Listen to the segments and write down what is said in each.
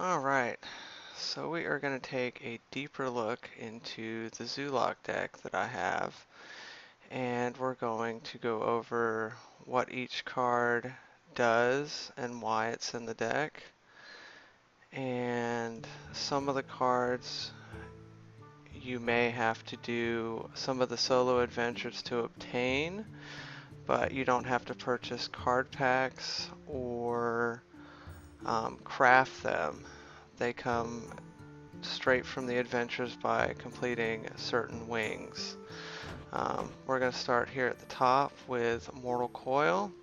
Alright, so we are going to take a deeper look into the Zoolock deck that I have, and we're going to go over what each card does and why it's in the deck, and some of the cards you may have to do some of the solo adventures to obtain, but you don't have to purchase card packs or craft them. They come straight from the adventures by completing certain wings. We're going to start here at the top with Mortal Coil.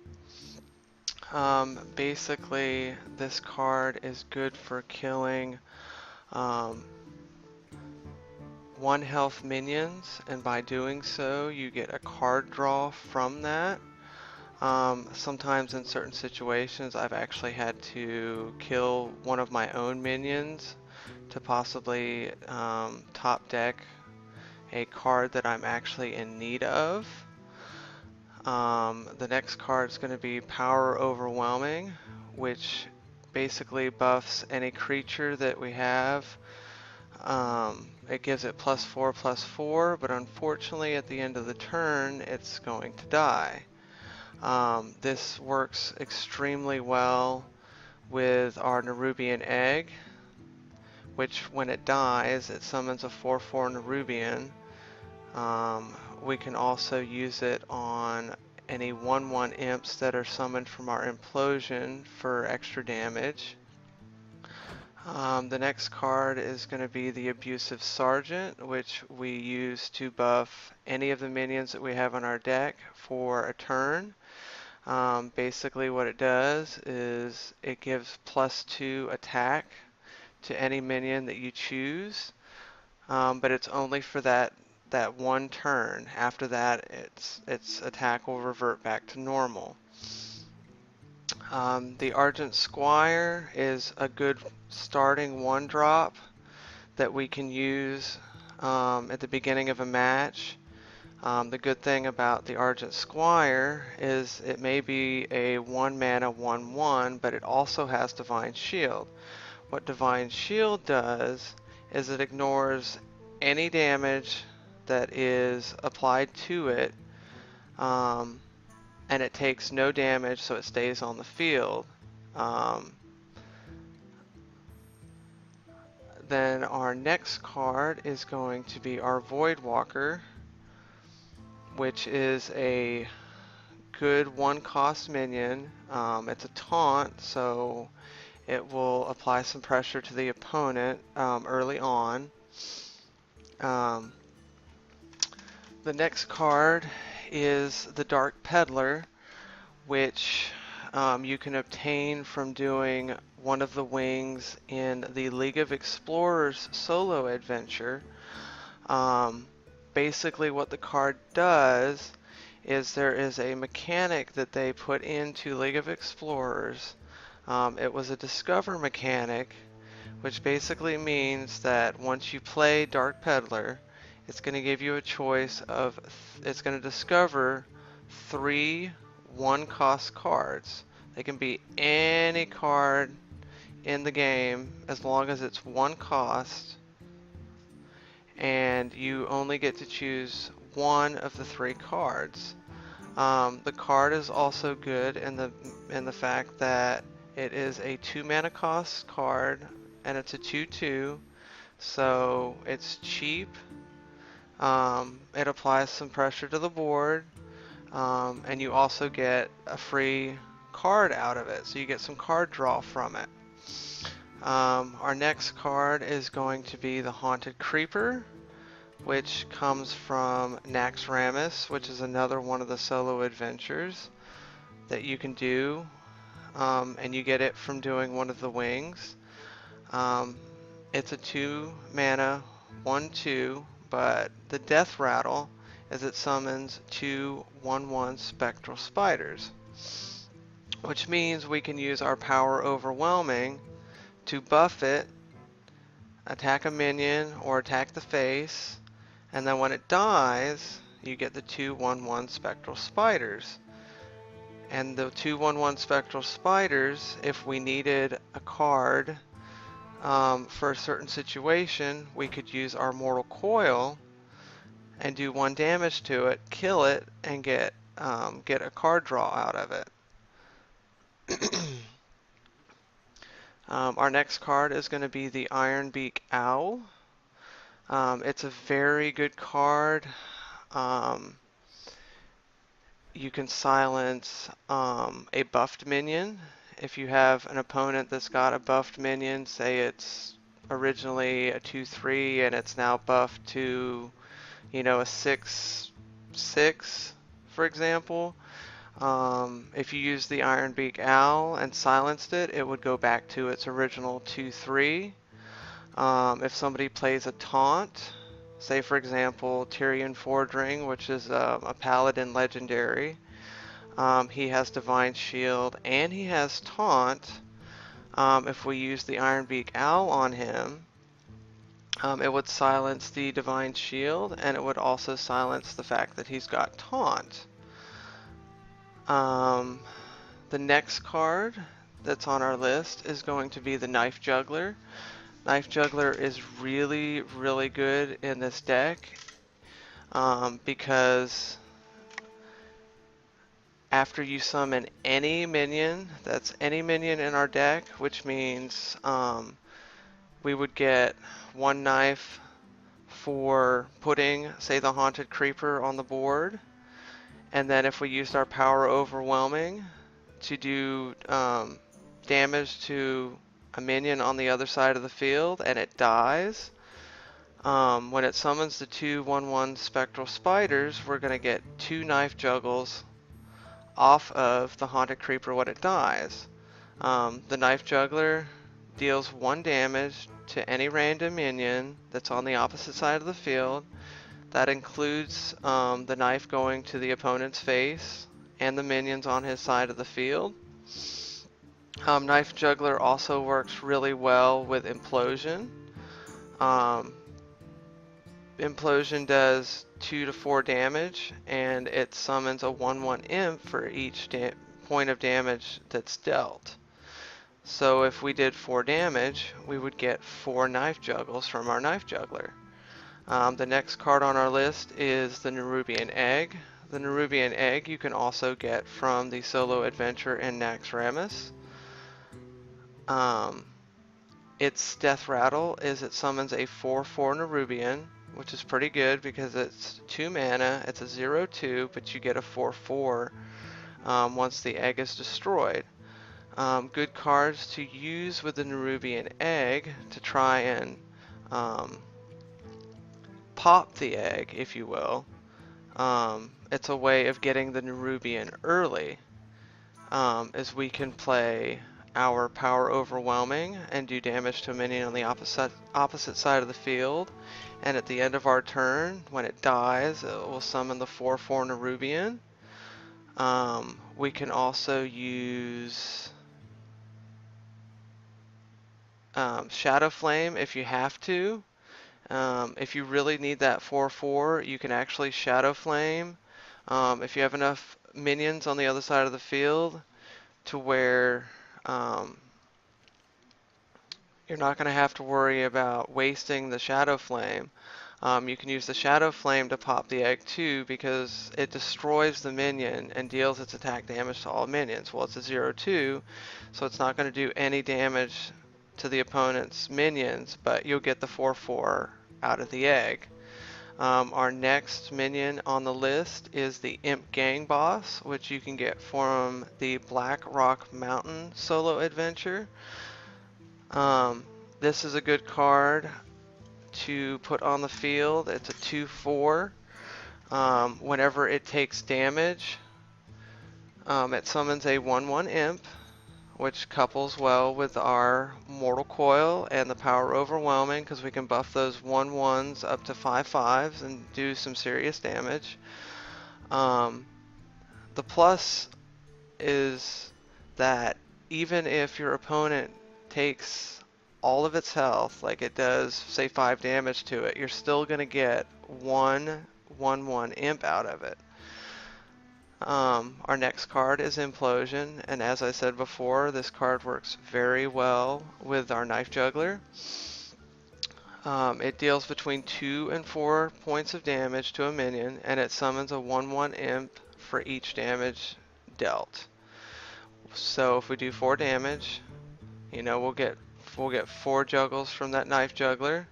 Basically, this card is good for killing 1 health minions, and by doing so, you get a card draw from that. Sometimes in certain situations, I've actually had to kill one of my own minions to possibly top deck a card that I'm actually in need of. The next card is going to be Power Overwhelming, which basically buffs any creature that we have. It gives it +4/+4, but unfortunately at the end of the turn it's going to die. This works extremely well with our Nerubian Egg, which when it dies, it summons a 4/4 Nerubian. We can also use it on any 1/1 imps that are summoned from our implosion for extra damage. The next card is going to be the Abusive Sergeant, which we use to buff any of the minions that we have on our deck for a turn. Basically what it does is it gives +2 attack to any minion that you choose, but it's only for that one turn. After that, its attack will revert back to normal. The Argent Squire is a good starting 1-drop that we can use at the beginning of a match. The good thing about the Argent Squire is it may be a 1-mana 1/1, but it also has Divine Shield. What Divine Shield does is it ignores any damage that is applied to it, and it takes no damage, so it stays on the field. Then our next card is going to be our Voidwalker, which is a good 1-cost minion. It's a taunt, so it will apply some pressure to the opponent early on. The next card is the Dark Peddler, which you can obtain from doing one of the wings in the League of Explorers solo adventure. Basically what the card does is there is a mechanic that they put into League of Explorers. It was a discover mechanic, which basically means that once you play Dark Peddler, it's going to give you a choice of, it's going to discover 3 1-cost cards. They can be any card in the game as long as it's 1 cost, and you only get to choose 1 of the 3 cards. The card is also good in the fact that it is a 2-mana cost card, and it's a 2/2, so it's cheap. It applies some pressure to the board, and you also get a free card out of it, so you get some card draw from it. Our next card is going to be the Haunted Creeper, which comes from Naxxramas, which is another one of the solo adventures that you can do, and you get it from doing one of the wings. It's a 2-mana 1/2, but the death rattle is it summons 2 1/1 spectral spiders, which means we can use our Power Overwhelming to buff it, attack a minion, or attack the face, and then when it dies, you get the 2 1/1 spectral spiders. And the 2 1/1 spectral spiders, if we needed a card For a certain situation, we could use our Mortal Coil and do 1 damage to it, kill it, and get a card draw out of it. Our next card is going to be the Ironbeak Owl. It's a very good card. Um, you can silence a buffed minion. If you have an opponent that's got a buffed minion, say it's originally a 2/3 and it's now buffed to, a 6/6, for example. If you use the Ironbeak Owl and silenced it, it would go back to its original 2/3. If somebody plays a taunt, say for example Tyrion Fordring, which is a paladin legendary, he has Divine Shield and he has Taunt. If we use the Ironbeak Owl on him, it would silence the Divine Shield and it would also silence the fact that he's got Taunt. The next card that's on our list is going to be the Knife Juggler. Knife Juggler is really, really good in this deck because after you summon any minion, that's any minion in our deck, which means we would get 1 knife for putting, say, the Haunted Creeper on the board. And then if we used our Power Overwhelming to do damage to a minion on the other side of the field and it dies, when it summons the 2 1/1 Spectral Spiders, we're going to get 2 Knife Juggles off of the Haunted Creeper when it dies. The Knife Juggler deals 1 damage to any random minion that's on the opposite side of the field. That includes the knife going to the opponent's face and the minions on his side of the field. Knife Juggler also works really well with Implosion. Implosion does 2 to 4 damage, and it summons a 1/1 imp for each point of damage that's dealt. So if we did 4 damage, we would get 4 Knife Juggles from our Knife Juggler. The next card on our list is the Nerubian Egg. The Nerubian Egg you can also get from the solo adventure in Naxxramas. Its death rattle is it summons a 4/4 Nerubian, which is pretty good because it's 2 mana, it's a 0/2, but you get a 4/4 once the egg is destroyed. Good cards to use with the Nerubian Egg to try and pop the egg, if you will. It's a way of getting the Nerubian early, as we can play our Power Overwhelming and do damage to a minion on the opposite side of the field, and at the end of our turn, when it dies, it will summon the 4/4 Nerubian. We can also use Shadow Flame if you have to. If you really need that 4/4, you can actually Shadow Flame if you have enough minions on the other side of the field to where you're not going to have to worry about wasting the Shadow Flame. You can use the Shadow Flame to pop the egg too because it destroys the minion and deals its attack damage to all minions. Well, it's a 0/2, so it's not going to do any damage to the opponent's minions, but you'll get the 4/4 out of the egg. Our next minion on the list is the Imp Gang Boss, which you can get from the Black Rock Mountain solo adventure. This is a good card to put on the field. It's a 2/4. Whenever it takes damage, it summons a 1/1 Imp, which couples well with our Mortal Coil and the Power Overwhelming because we can buff those 1/1s up to 5/5s and do some serious damage. The plus is that even if your opponent takes all of its health, like it does, say 5 damage to it, you're still going to get 1/1 Imp out of it. Our next card is Implosion, and as I said before, this card works very well with our Knife Juggler. It deals between 2 and 4 points of damage to a minion, and it summons a 1/1 imp for each damage dealt. So if we do 4 damage, we'll get 4 juggles from that Knife Juggler.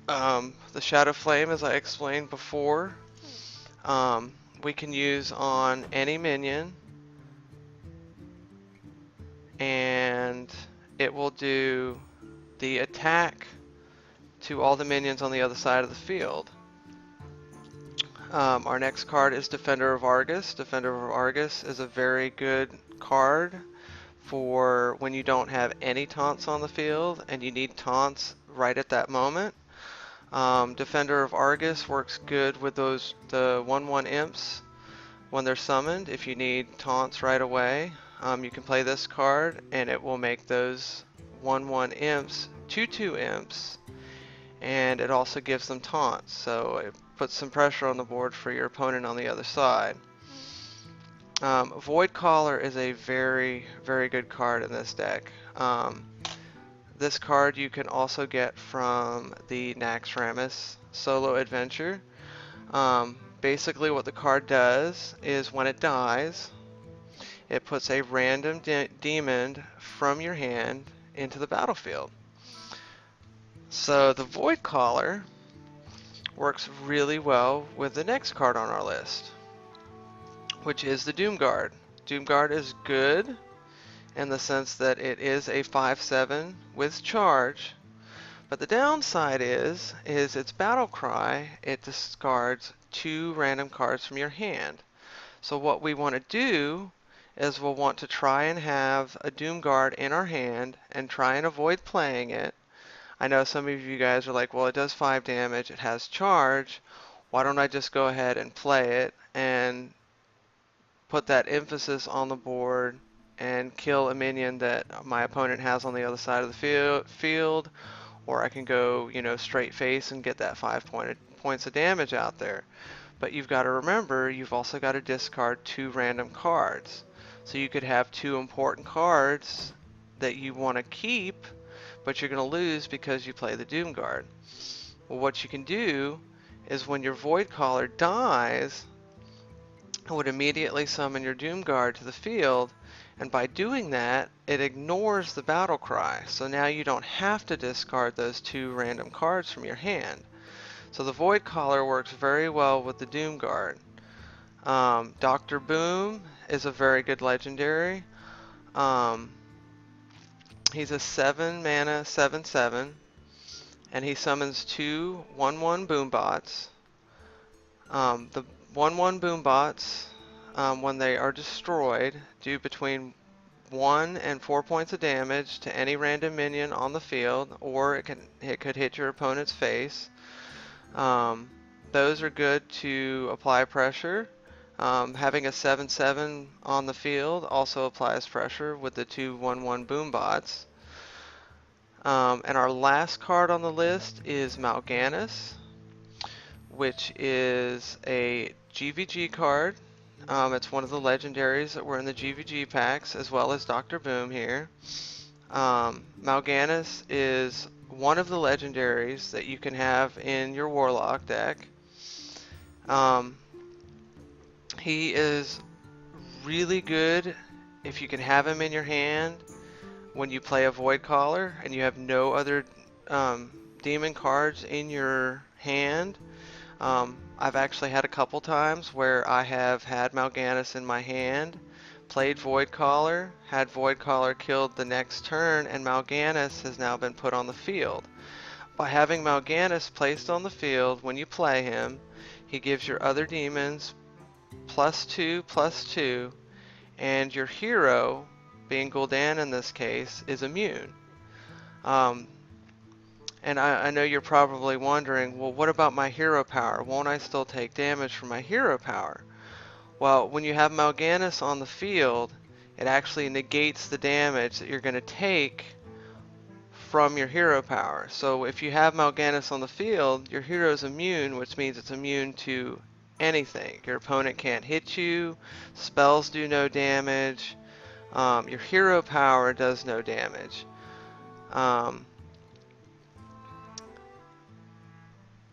The Shadow Flame, as I explained before, we can use on any minion, and it will do the attack to all the minions on the other side of the field. Our next card is Defender of Argus. Defender of Argus is a very good card for when you don't have any taunts on the field and you need taunts right at that moment. Defender of Argus works good with the 1/1 imps when they're summoned. If you need taunts right away, you can play this card and it will make those 1/1 imps 2/2 imps, and it also gives them taunts, so it puts some pressure on the board for your opponent on the other side. Void Caller is a very, very good card in this deck. This card you can also get from the Naxxramas solo adventure. Basically what the card does is when it dies, it puts a random demon from your hand into the battlefield. So the Void Caller works really well with the next card on our list, which is the Doomguard. Doomguard is good in the sense that it is a 5/7 with charge, but the downside is its battle cry. It discards 2 random cards from your hand. So what we want to do is we'll want to try and have a Doomguard in our hand and try and avoid playing it. I know some of you guys are like, well, it does 5 damage, it has charge, why don't I just go ahead and play it and put that emphasis on the board and kill a minion that my opponent has on the other side of the field, or I can go, straight face and get that 5 points of damage out there. But you've got to remember, you've also got to discard 2 random cards. So you could have 2 important cards that you want to keep, but you're going to lose because you play the Doomguard. Well, what you can do is when your Void Caller dies, it would immediately summon your Doomguard to the field, and by doing that, it ignores the battle cry. So now you don't have to discard those 2 random cards from your hand. So the Void Caller works very well with the Doomguard. Dr. Boom is a very good legendary. He's a 7 mana 7/7, and he summons 2 1/1 Boombots. The 1/1 Boombots, when they are destroyed, do between 1 and 4 points of damage to any random minion on the field, or it could hit your opponent's face. Those are good to apply pressure. Having a 7/7 on the field also applies pressure with the 2 1/1 Boombots. And our last card on the list is Mal'Ganis, which is a GVG card. It's one of the legendaries that were in the GVG packs, as well as Dr. Boom here. Mal'Ganis is one of the legendaries that you can have in your Warlock deck. He is really good if you can have him in your hand when you play a Void Caller and you have no other demon cards in your hand. I've actually had a couple times where I have had Mal'Ganis in my hand, played Void Caller, had Void Caller killed the next turn, and Mal'Ganis has now been put on the field. By having Mal'Ganis placed on the field when you play him, he gives your other demons +2/+2, and your hero, being Gul'dan in this case, is immune. And I know you're probably wondering, well, what about my hero power? Won't I still take damage from my hero power? Well, when you have Mal'Ganis on the field, it actually negates the damage that you're going to take from your hero power. So if you have Mal'Ganis on the field, your hero is immune, which means it's immune to anything. Your opponent can't hit you, spells do no damage, your hero power does no damage. Um,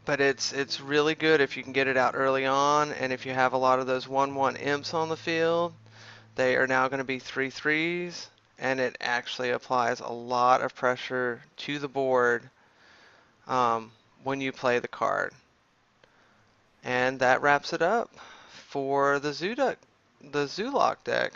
but it's really good if you can get it out early on, and if you have a lot of those 1/1 imps on the field, they are now going to be 3/3s, and it actually applies a lot of pressure to the board um, when you play the card. And that wraps it up for the Zoolock deck.